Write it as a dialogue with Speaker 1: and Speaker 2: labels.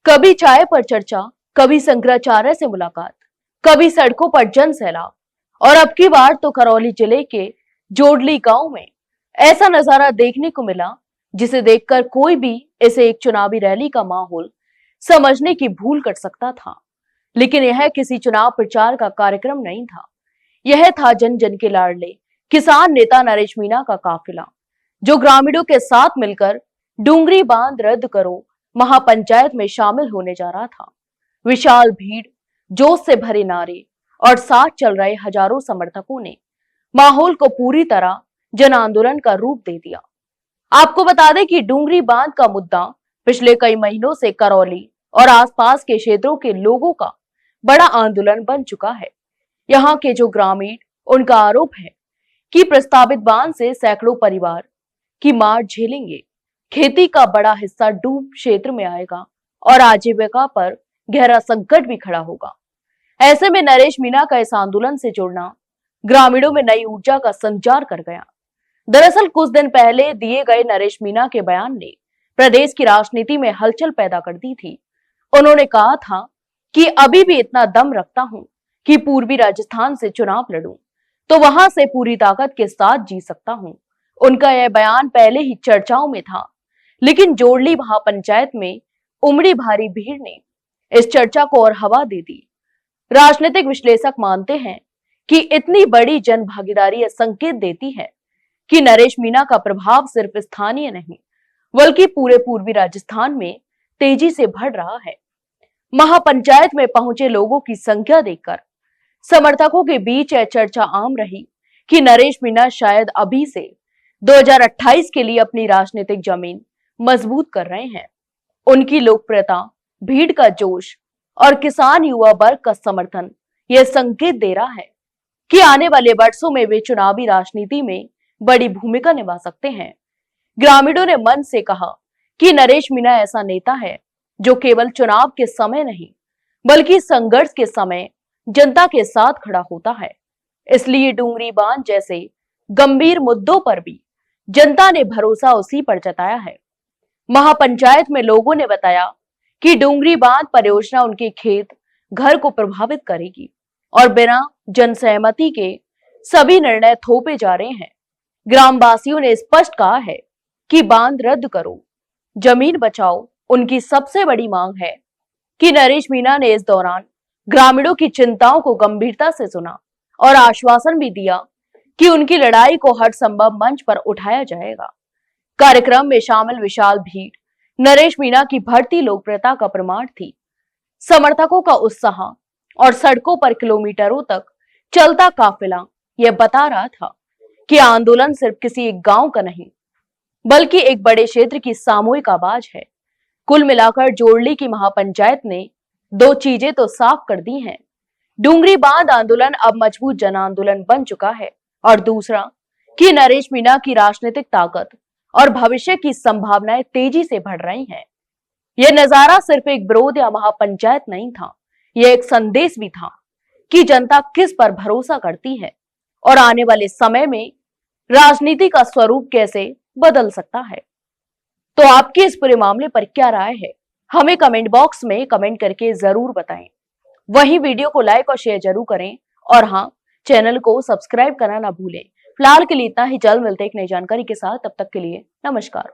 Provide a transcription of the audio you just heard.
Speaker 1: कभी चाय पर चर्चा, कभी शंकराचार्य से मुलाकात, कभी सड़कों पर जन सैलाब और अब की बार तो करौली जिले के जोडली गांव में ऐसा नजारा देखने को मिला जिसे देखकर कोई भी इसे एक चुनावी रैली का माहौल समझने की भूल कर सकता था। लेकिन यह किसी चुनाव प्रचार का कार्यक्रम नहीं था। यह था जन जन के लाडले किसान नेता नरेश मीणा का काफिला, जो ग्रामीणों के साथ मिलकर डूंगरी बांध रद्द करो महापंचायत में शामिल होने जा रहा था। विशाल भीड़, जोश से भरे नारे और साथ चल रहे हजारों समर्थकों ने माहौल को पूरी तरह जन आंदोलन का रूप दे दिया। आपको बता दें कि डूंगरी बांध का मुद्दा पिछले कई महीनों से करौली और आसपास के क्षेत्रों के लोगों का बड़ा आंदोलन बन चुका है। यहाँ के जो ग्रामीण, उनका आरोप है कि प्रस्तावित बांध से सैकड़ों परिवार की मार झेलेंगे, खेती का बड़ा हिस्सा डूब क्षेत्र में आएगा और आजीविका पर गहरा संकट भी खड़ा होगा। ऐसे में नरेश मीणा का इस आंदोलन से जुड़ना ग्रामीणों में नई ऊर्जा का संचार कर गया। दरअसल कुछ दिन पहले दिए गए नरेश मीणा के बयान ने प्रदेश की राजनीति में हलचल पैदा कर दी थी। उन्होंने कहा था कि अभी भी इतना दम रखता हूं कि पूर्वी राजस्थान से चुनाव लड़ूं तो वहां से पूरी ताकत के साथ जीत सकता हूं। उनका यह बयान पहले ही चर्चाओं में था, लेकिन जोडली महापंचायत में उमड़ी भारी भीड़ ने इस चर्चा को और हवा दे दी। राजनीतिक विश्लेषक मानते हैं कि इतनी बड़ी जन भागीदारी यह संकेत देती है कि नरेश मीणा का प्रभाव सिर्फ स्थानीय नहीं बल्कि पूरे पूर्वी राजस्थान में तेजी से बढ़ रहा है। महापंचायत में पहुंचे लोगों की संख्या देखकर समर्थकों के बीच यह चर्चा आम रही कि नरेश मीणा शायद अभी से 2028 के लिए अपनी राजनीतिक जमीन मजबूत कर रहे हैं। उनकी लोकप्रियता, भीड़ का जोश और किसान युवा वर्ग का समर्थन यह संकेत दे रहा है कि आने वाले वर्षों में वे चुनावी राजनीति में बड़ी भूमिका निभा सकते हैं। ग्रामीणों ने मन से कहा कि नरेश मीणा ऐसा नेता है जो केवल चुनाव के समय नहीं बल्कि संघर्ष के समय जनता के साथ खड़ा होता है। इसलिए डूंगरी बांध जैसे गंभीर मुद्दों पर भी जनता ने भरोसा उसी पर जताया है। महापंचायत में लोगों ने बताया कि डूंगरी बांध परियोजना उनके खेत, घर को प्रभावित करेगी और बिना जनसहमति के सभी निर्णय थोपे जा रहे हैं। ग्रामवासियों ने स्पष्ट कहा है कि बांध रद्द करो, जमीन बचाओ उनकी सबसे बड़ी मांग है कि नरेश मीणा ने इस दौरान ग्रामीणों की चिंताओं को गंभीरता से सुना और आश्वासन भी दिया कि उनकी लड़ाई को हर संभव मंच पर उठाया जाएगा। कार्यक्रम में शामिल विशाल भीड़ नरेश मीणा की बढ़ती लोकप्रियता का प्रमाण थी। समर्थकों का उत्साह और सड़कों पर किलोमीटरों तक चलता काफिला यह बता रहा था कि आंदोलन सिर्फ किसी एक गांव का नहीं बल्कि एक बड़े क्षेत्र की सामूहिक आवाज है। कुल मिलाकर जोडली की महापंचायत ने दो चीजें तो साफ कर दी हैं। डूंगरी बांध आंदोलन अब मजबूत जन आंदोलन बन चुका है और दूसरा कि नरेश मीणा की राजनीतिक ताकत और भविष्य की संभावनाएं तेजी से बढ़ रही हैं। यह नजारा सिर्फ एक विरोध या महापंचायत नहीं था, यह एक संदेश भी था कि जनता किस पर भरोसा करती है और आने वाले समय में राजनीति का स्वरूप कैसे बदल सकता है। तो आपकी इस पूरे मामले पर क्या राय है, हमें कमेंट बॉक्स में कमेंट करके जरूर बताएं। वहीं वीडियो को लाइक और शेयर जरूर करें और हाँ, चैनल को सब्सक्राइब करना ना भूलें। फिलहाल के लिए इतना ही, जल्द मिलते एक नई जानकारी के साथ। तब तक के लिए नमस्कार।